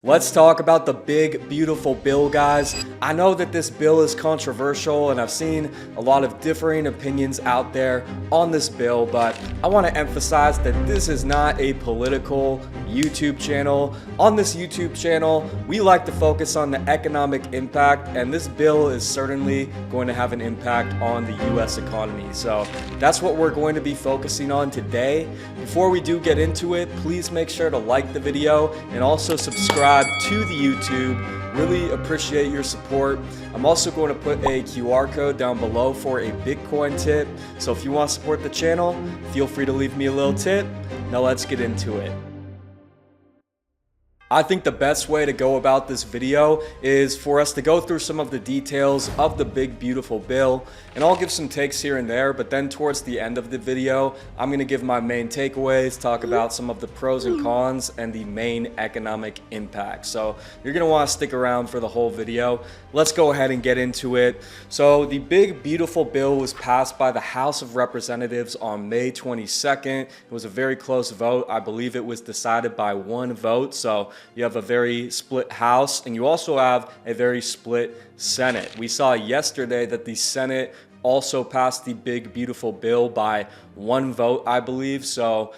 Let's talk about the big, beautiful bill, guys. I know that this bill is controversial and I've seen a lot of differing opinions out there on this bill, but I want to emphasize that this is not a political YouTube channel. On this YouTube channel, we like to focus on the economic impact, and this bill is certainly going to have an impact on the US economy. So that's what we're going to be focusing on today. Before we do get into it, please make sure to like the video and also subscribe to the YouTube. Really appreciate your support. I'm also going to put a QR code down below for a Bitcoin tip. So if you want to support the channel, feel free to leave me a little tip. Now let's get into it. I think the best way to go about this video is for us to go through some of the details of the big beautiful bill, and I'll give some takes here and there, but then towards the end of the video I'm going to give my main takeaways, talk about some of the pros and cons and the main economic impact. So you're going to want to stick around for the whole video. Let's go ahead and get into it. So the big beautiful bill was passed by the House of Representatives on May 22nd. It was a very close vote. I believe it was decided by one vote. So you have a very split House, and you also have a very split Senate. We saw yesterday that the Senate also passed the big beautiful bill by one vote, I believe. So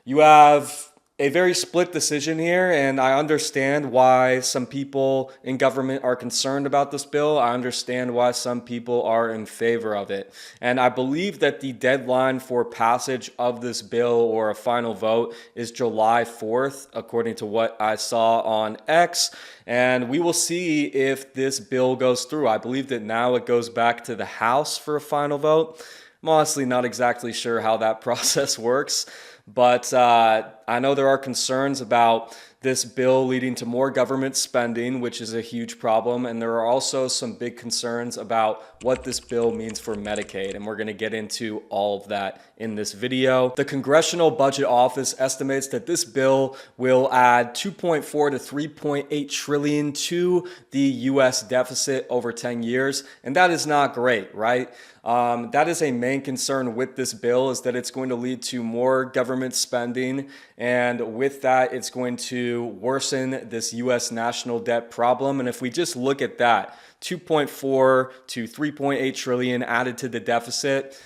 you have a very split decision here, and I understand why some people in government are concerned about this bill. I understand why some people are in favor of it. And I believe that the deadline for passage of this bill or a final vote is July 4th, according to what I saw on X. And we will see if this bill goes through. I believe that now it goes back to the House for a final vote. I'm honestly not exactly sure how that process works. But I know there are concerns about this bill leading to more government spending, which is a huge problem. And there are also some big concerns about what this bill means for Medicaid. And we're going to get into all of that in this video. The Congressional Budget Office estimates that this bill will add 2.4 to 3.8 trillion to the US deficit over 10 years. And that is not great, right? That is a main concern with this bill, is that it's going to lead to more government spending, and with that it's going to worsen this US national debt problem. And if we just look at that, 2.4 to 3.8 trillion added to the deficit,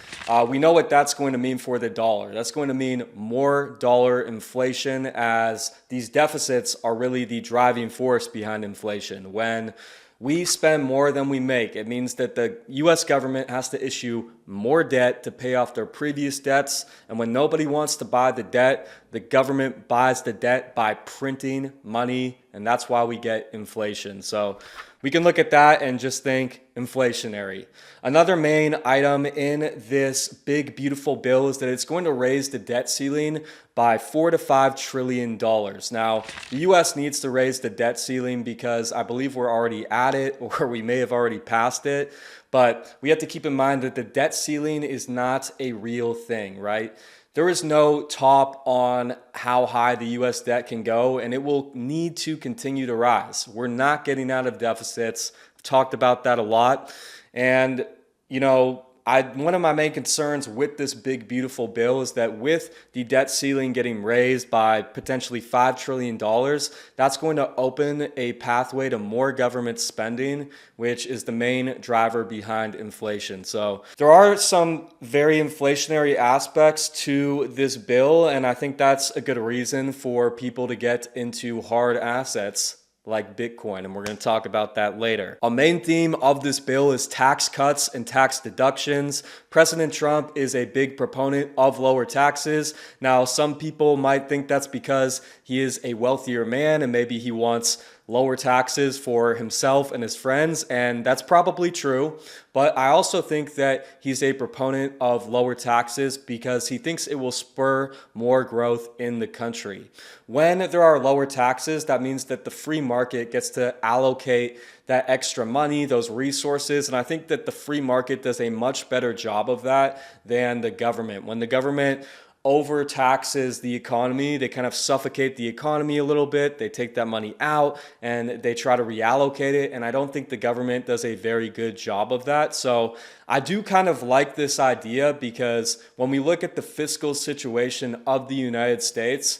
we know what that's going to mean for the dollar. That's going to mean more dollar inflation, as these deficits are really the driving force behind inflation. When we spend more than we make, it means that the US government has to issue more debt to pay off their previous debts. And when nobody wants to buy the debt, the government buys the debt by printing money. And that's why we get inflation. So we can look at that and just think inflationary. Another main item in this big beautiful bill is that it's going to raise the debt ceiling by $4 to $5 trillion. Now, the US needs to raise the debt ceiling because I believe we're already at it, or we may have already passed it. But we have to keep in mind that the debt ceiling is not a real thing, right? There is no top on how high the US debt can go, and it will need to continue to rise. We're not getting out of deficits. I've talked about that a lot. And, you know, one of my main concerns with this big beautiful bill is that with the debt ceiling getting raised by potentially $5 trillion, that's going to open a pathway to more government spending, which is the main driver behind inflation. So there are some very inflationary aspects to this bill, and I think that's a good reason for people to get into hard assets like Bitcoin, and we're going to talk about that later. A main theme of this bill is tax cuts and tax deductions. President Trump is a big proponent of lower taxes. Now, some people might think that's because he is a wealthier man and maybe he wants lower taxes for himself and his friends, and that's probably true. But I also think that he's a proponent of lower taxes because he thinks it will spur more growth in the country. When there are lower taxes, that means that the free market gets to allocate that extra money, those resources, and I think that the free market does a much better job of that than the government. When the government overtaxes the economy, they kind of suffocate the economy a little bit. They take that money out and they try to reallocate it. And I don't think the government does a very good job of that. So I do kind of like this idea, because when we look at the fiscal situation of the United States,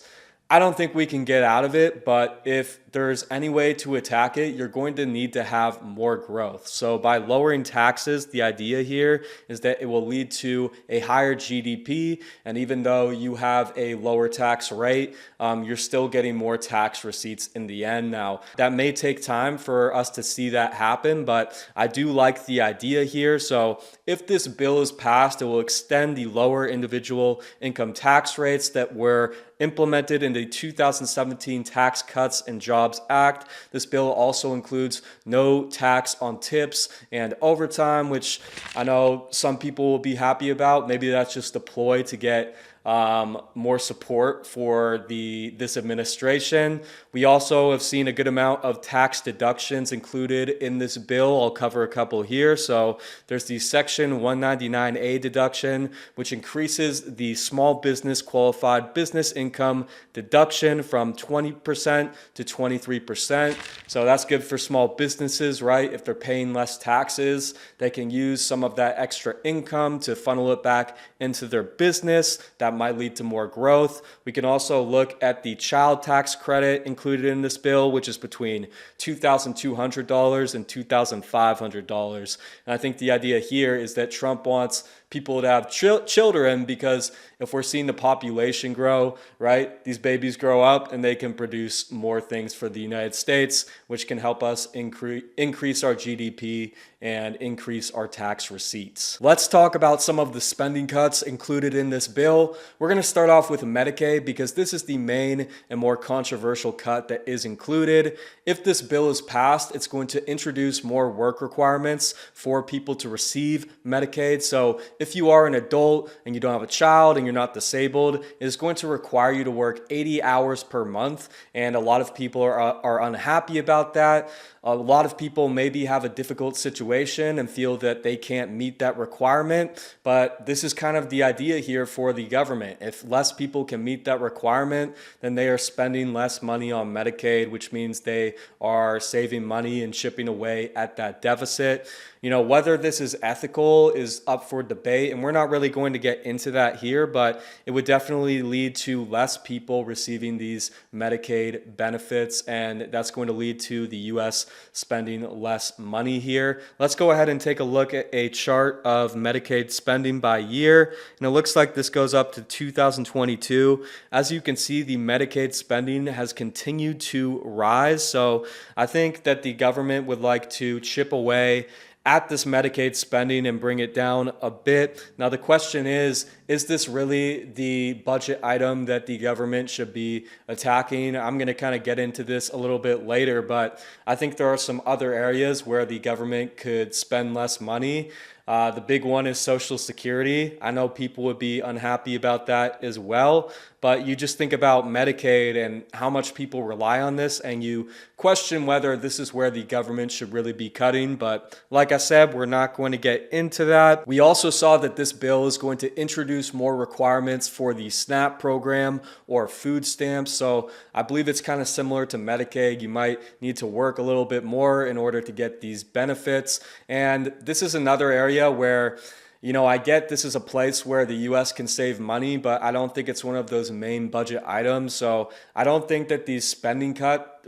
I don't think we can get out of it. But if there's any way to attack it, you're going to need to have more growth. So by lowering taxes, the idea here is that it will lead to a higher GDP. And even though you have a lower tax rate, you're still getting more tax receipts in the end. Now, that may take time for us to see that happen, but I do like the idea here. So if this bill is passed, it will extend the lower individual income tax rates that were implemented in the 2017 Tax Cuts and Jobs Act. This bill also includes no tax on tips and overtime, which I know some people will be happy about. Maybe that's just a ploy to get more support for this administration. We also have seen a good amount of tax deductions included in this bill. I'll cover a couple here. So there's the Section 199A deduction, which increases the small business qualified business income deduction from 20% to 23%. So that's good for small businesses, right? If they're paying less taxes, they can use some of that extra income to funnel it back into their business. That might lead to more growth. We can also look at the child tax credit included in this bill, which is between $2,200 and $2,500. And I think the idea here is that Trump wants people to have children, because if we're seeing the population grow, right, these babies grow up and they can produce more things for the United States, which can help us increase our GDP and increase our tax receipts. Let's talk about some of the spending cuts included in this bill. We're going to start off with Medicaid, because this is the main and more controversial cut that is included. If this bill is passed, it's going to introduce more work requirements for people to receive Medicaid. So if you are an adult and you don't have a child and you're not disabled, it's going to require you to work 80 hours per month. And a lot of people are unhappy about that. A lot of people maybe have a difficult situation and feel that they can't meet that requirement, but this is kind of the idea here for the government. If less people can meet that requirement, then they are spending less money on Medicaid, which means they are saving money and chipping away at that deficit. You know, whether this is ethical is up for debate, and we're not really going to get into that here, but it would definitely lead to less people receiving these Medicaid benefits, and that's going to lead to the U.S. spending less money here. Let's go ahead and take a look at a chart of Medicaid spending by year, and it looks like this goes up to 2022. As you can see, the Medicaid spending has continued to rise, so I think that the government would like to chip away at this Medicaid spending and bring it down a bit. Now the question is this really the budget item that the government should be attacking? I'm going to kind of get into this a little bit later, but I think there are some other areas where the government could spend less money. The big one is Social Security. I know people would be unhappy about that as well, but you just think about Medicaid and how much people rely on this, and you question whether this is where the government should really be cutting. But like I said, we're not going to get into that. We also saw that this bill is going to introduce more requirements for the SNAP program or food stamps. So I believe it's kind of similar to Medicaid. You might need to work a little bit more in order to get these benefits. And this is another area where, you know, I get this is a place where the U.S. can save money, but I don't think it's one of those main budget items. So I don't think that this spending cut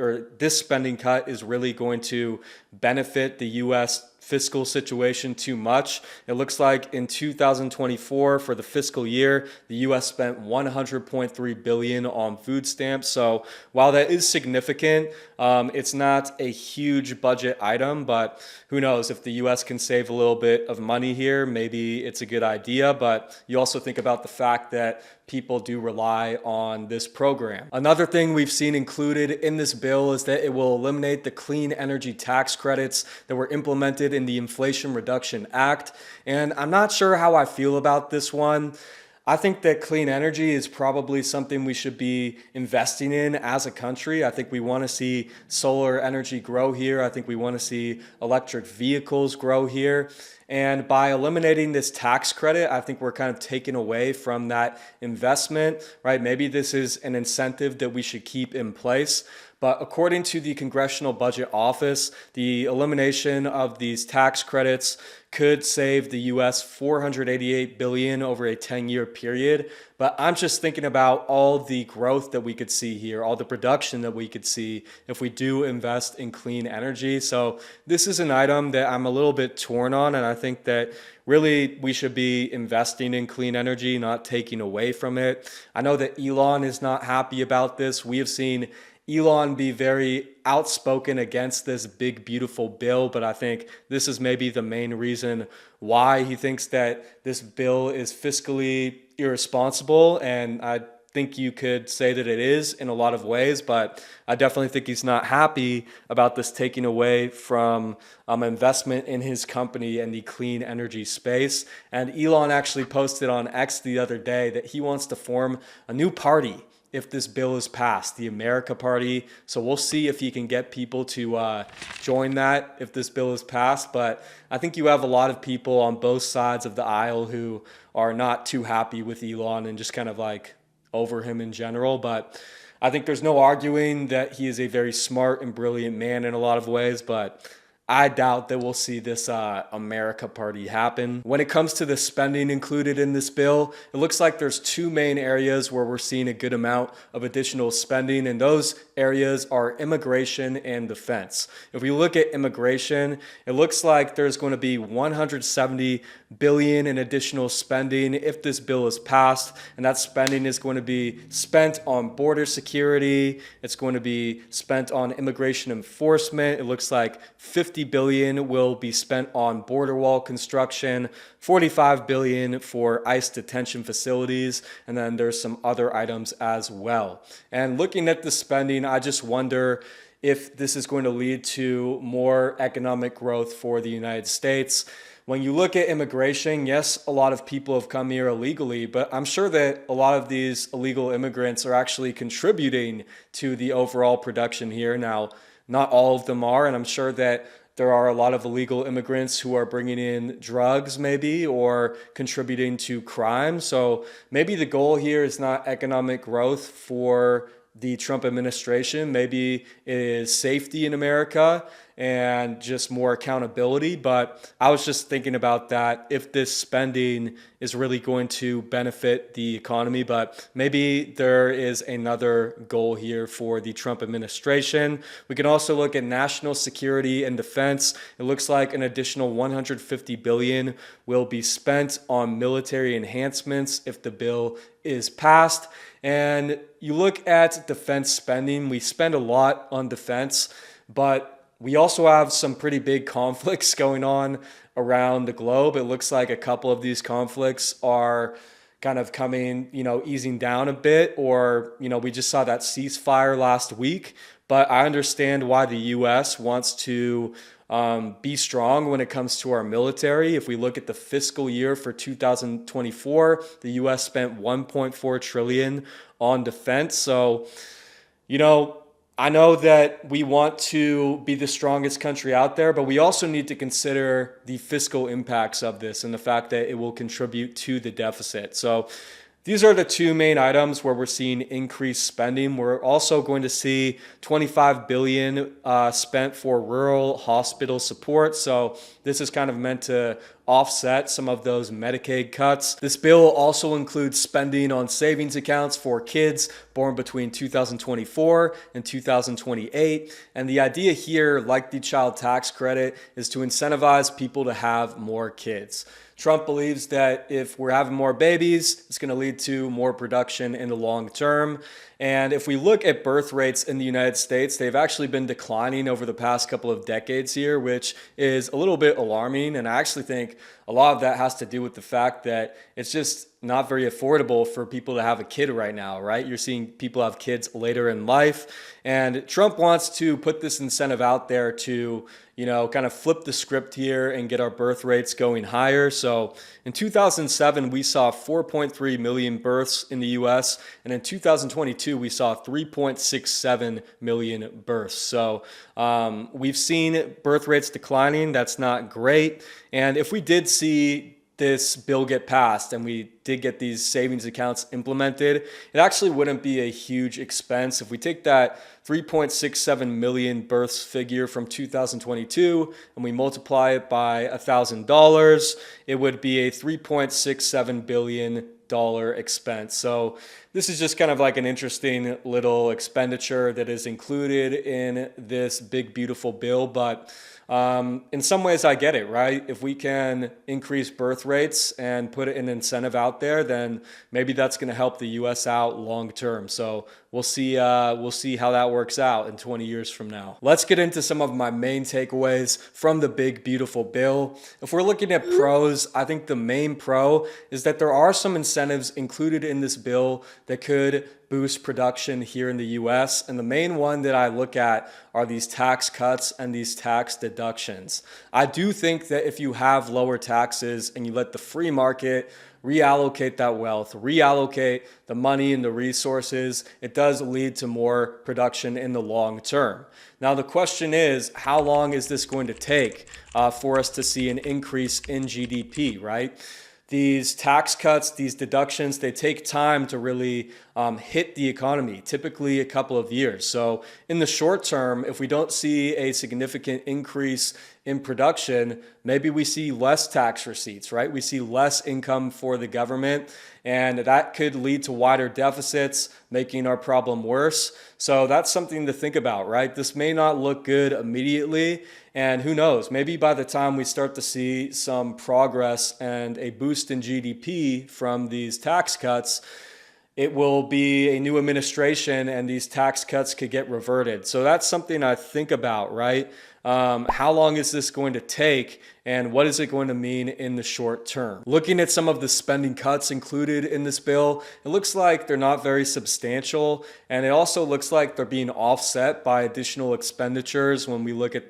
is really going to benefit the U.S. fiscal situation too much. It looks like in 2024 for the fiscal year, the US spent $100.3 billion on food stamps. So while that is significant, it's not a huge budget item, but who knows, if the US can save a little bit of money here, maybe it's a good idea. But you also think about the fact that people do rely on this program. Another thing we've seen included in this bill is that it will eliminate the clean energy tax credits that were implemented in the Inflation Reduction Act. And I'm not sure how I feel about this one. I think that clean energy is probably something we should be investing in as a country. I think we want to see solar energy grow here. I think we want to see electric vehicles grow here. And by eliminating this tax credit, I think we're kind of taking away from that investment, right? Maybe this is an incentive that we should keep in place. But according to the Congressional Budget Office, the elimination of these tax credits could save the US 488 billion over a 10-year period. But I'm just thinking about all the growth that we could see here, all the production that we could see if we do invest in clean energy. So this is an item that I'm a little bit torn on, and I think that really we should be investing in clean energy, not taking away from it. I know that Elon is not happy about this. We have seen Elon be very outspoken against this big, beautiful bill, but I think this is maybe the main reason why he thinks that this bill is fiscally irresponsible. And I think you could say that it is in a lot of ways, but I definitely think he's not happy about this taking away from investment in his company and the clean energy space. And Elon actually posted on X the other day that he wants to form a new party if this bill is passed, the America Party. So we'll see if he can get people to join that if this bill is passed. But I think you have a lot of people on both sides of the aisle who are not too happy with Elon and just kind of like over him in general. But I think there's no arguing that he is a very smart and brilliant man in a lot of ways, but I doubt that we'll see this America Party happen. When it comes to the spending included in this bill, it looks like there's two main areas where we're seeing a good amount of additional spending, and those areas are immigration and defense. If we look at immigration, it looks like there's going to be 170 billion in additional spending if this bill is passed, and that spending is going to be spent on border security. It's going to be spent on immigration enforcement. It looks like 50 billion will be spent on border wall construction, 45 billion for ICE detention facilities, and then there's some other items as well. And looking at the spending, I just wonder if this is going to lead to more economic growth for the United States. When you look at immigration, yes, a lot of people have come here illegally, but I'm sure that a lot of these illegal immigrants are actually contributing to the overall production here. Now, not all of them are, and I'm sure that there are a lot of illegal immigrants who are bringing in drugs maybe or contributing to crime. So maybe the goal here is not economic growth for the Trump administration. Maybe it is safety in America and just more accountability. But I was just thinking about that, if this spending is really going to benefit the economy. But maybe there is another goal here for the Trump administration. We can also look at national security and defense. It looks like an additional 150 billion will be spent on military enhancements if the bill is passed. And you look at defense spending, we spend a lot on defense, but we also have some pretty big conflicts going on around the globe. It looks like a couple of these conflicts are kind of coming, easing down a bit, or, we just saw that ceasefire last week. But I understand why the US wants to be strong when it comes to our military. If we look at the fiscal year for 2024, the US spent 1.4 trillion on defense. So, I know that we want to be the strongest country out there, but we also need to consider the fiscal impacts of this and the fact that it will contribute to the deficit. So these are the two main items where we're seeing increased spending. We're also going to see 25 billion spent for rural hospital support. So this is kind of meant to offset some of those Medicaid cuts. This bill also includes spending on savings accounts for kids born between 2024 and 2028. And the idea here, like the child tax credit, is to incentivize people to have more kids. Trump believes that if we're having more babies, it's going to lead to more production in the long term. And if we look at birth rates in the United States, they've actually been declining over the past couple of decades here, which is a little bit alarming. And I actually think a lot of that has to do with the fact that it's just not very affordable for people to have a kid right now, right? You're seeing people have kids later in life. And Trump wants to put this incentive out there to, kind of flip the script here and get our birth rates going higher. So in 2007, we saw 4.3 million births in the US. And in 2022, we saw 3.67 million births. So we've seen birth rates declining. That's not great. And if we did see this bill get passed and we did get these savings accounts implemented, it actually wouldn't be a huge expense. If we take that 3.67 million births figure from 2022 and we multiply it by $1,000, it would be a $3.67 billion expense. So this is just kind of like an interesting little expenditure that is included in this big beautiful bill, but in some ways I get it, right? If we can increase birth rates and put an incentive out there, then maybe that's going to help the US out long term. So we'll see how that works out in 20 years from now. Let's get into some of my main takeaways from the big beautiful bill. If we're looking at pros, I think the main pro is that there are some incentives included in this bill that could boost production here in the US. And the main one that I look at are these tax cuts and these tax deductions. I do think that if you have lower taxes and you let the free market reallocate that wealth, reallocate the money and the resources, it does lead to more production in the long term. Now, the question is, how long is this going to take for us to see an increase in GDP, right? These tax cuts, these deductions, they take time to really hit the economy, typically a couple of years. So in the short term, if we don't see a significant increase in production, maybe we see less tax receipts, right? We see less income for the government, and that could lead to wider deficits, making our problem worse. So that's something to think about, right? This may not look good immediately, and who knows, maybe by the time we start to see some progress and a boost in GDP from these tax cuts, it will be a new administration and these tax cuts could get reverted. So that's something I think about, right? How long is this going to take and what is it going to mean in the short term? Looking at some of the spending cuts included in this bill, it looks like they're not very substantial, and it also looks like they're being offset by additional expenditures when we look at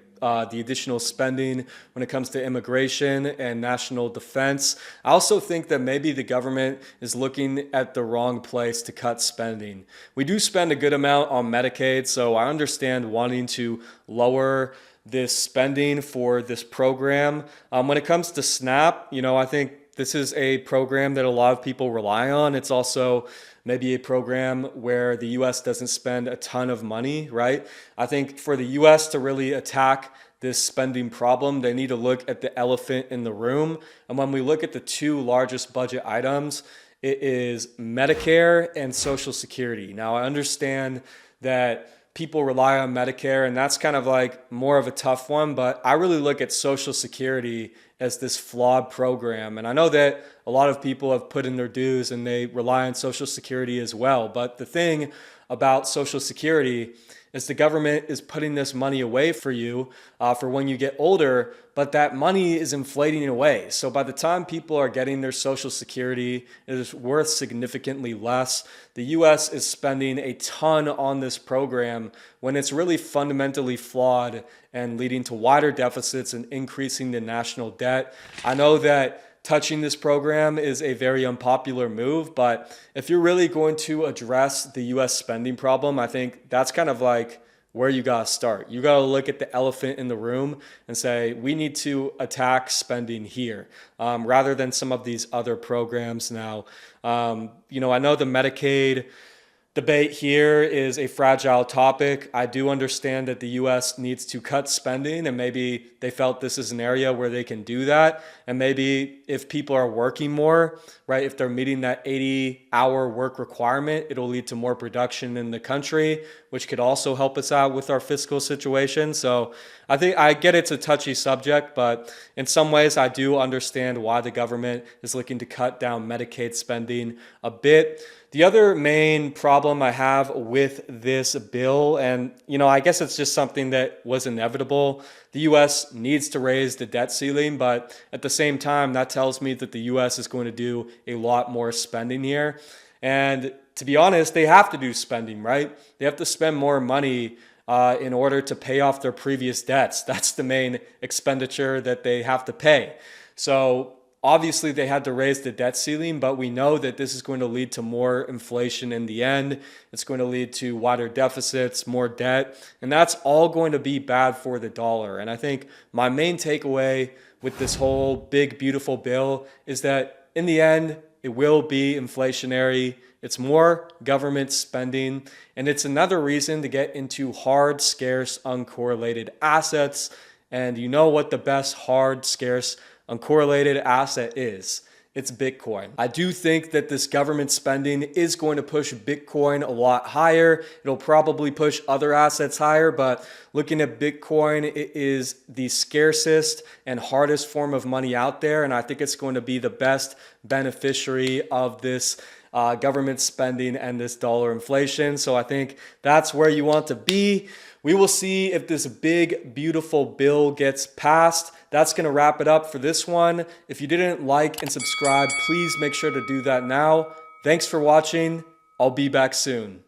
the additional spending when it comes to immigration and national defense. I also think that maybe the government is looking at the wrong place to cut spending. We do spend a good amount on Medicaid, so I understand wanting to lower this spending for this program. When it comes to SNAP, I think this is a program that a lot of people rely on. It's also maybe a program where the US doesn't spend a ton of money, right? I think for the US to really attack this spending problem, they need to look at the elephant in the room. And when we look at the two largest budget items, it is Medicare and Social Security. Now, I understand that people rely on Medicare, and that's kind of like more of a tough one, but I really look at Social Security as this flawed program. And I know that a lot of people have put in their dues and they rely on Social Security as well. But the thing about Social Security is the government is putting this money away for you for when you get older, but that money is inflating away. So by the time people are getting their Social Security, it is worth significantly less. The US is spending a ton on this program when it's really fundamentally flawed and leading to wider deficits and increasing the national debt. I know that touching this program is a very unpopular move, but if you're really going to address the US spending problem, I think that's kind of like where you gotta start. You gotta look at the elephant in the room and say, we need to attack spending here, rather than some of these other programs. Now, I know the Medicaid debate here is a fragile topic. I do understand that the US needs to cut spending, and maybe they felt this is an area where they can do that. And maybe if people are working more, right, if they're meeting that 80-hour work requirement, it'll lead to more production in the country, which could also help us out with our fiscal situation. So I think I get it's a touchy subject, but in some ways I do understand why the government is looking to cut down Medicaid spending a bit. The other main problem I have with this bill, and I guess it's just something that was inevitable, the US needs to raise the debt ceiling, but at the same time, that tells me that the US is going to do a lot more spending here. And to be honest, they have to do spending, right? They have to spend more money in order to pay off their previous debts. That's the main expenditure that they have to pay. So Obviously, they had to raise the debt ceiling, but we know that this is going to lead to more inflation in the end. It's going to lead to wider deficits, more debt, and that's all going to be bad for the dollar. And I think my main takeaway with this whole big, beautiful bill is that in the end, it will be inflationary. It's more government spending, and it's another reason to get into hard, scarce, uncorrelated assets. And you know what the best hard, scarce, uncorrelated asset is? It's Bitcoin. I do think that this government spending is going to push Bitcoin a lot higher. It'll probably push other assets higher, but looking at Bitcoin, it is the scarcest and hardest form of money out there, and I think it's going to be the best beneficiary of this government spending and this dollar inflation. So I think that's where you want to be. We will see if this big, beautiful bill gets passed. That's going to wrap it up for this one. If you didn't like and subscribe, please make sure to do that now. Thanks for watching. I'll be back soon.